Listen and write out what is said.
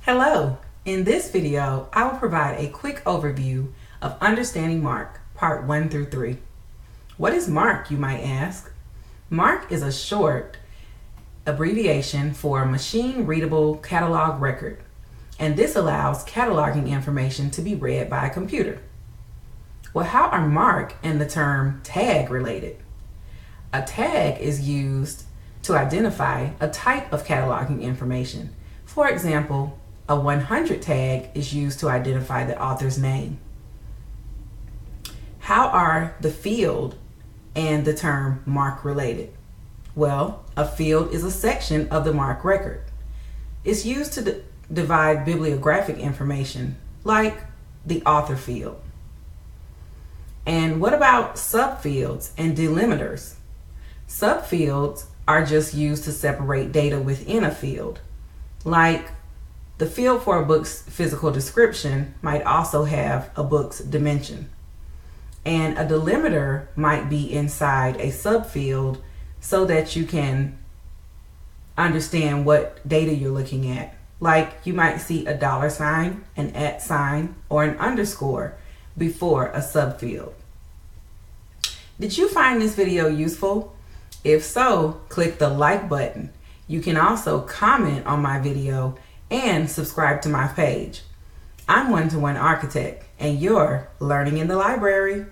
Hello! In this video, I will provide a quick overview of understanding MARC, part 1 through 3. What is MARC, you might ask? MARC is a short abbreviation for Machine Readable Catalog Record, and this allows cataloging information to be read by a computer. Well, how are MARC and the term tag related? A tag is used to identify a type of cataloging information. For example, a 100 tag is used to identify the author's name. How are the field and the term MARC related? Well, a field is a section of the MARC record. It's used to divide bibliographic information, like the author field. And what about subfields and delimiters? Subfields are just used to separate data within a field, like the field for a book's physical description might also have a book's dimension. And a delimiter might be inside a subfield so that you can understand what data you're looking at. Like you might see a $sign, an @ or an underscore before a subfield. Did you find this video useful? If so, click the like button. You can also comment on my video and subscribe to my page. I'm One-to-One Architect, and you're learning in the library.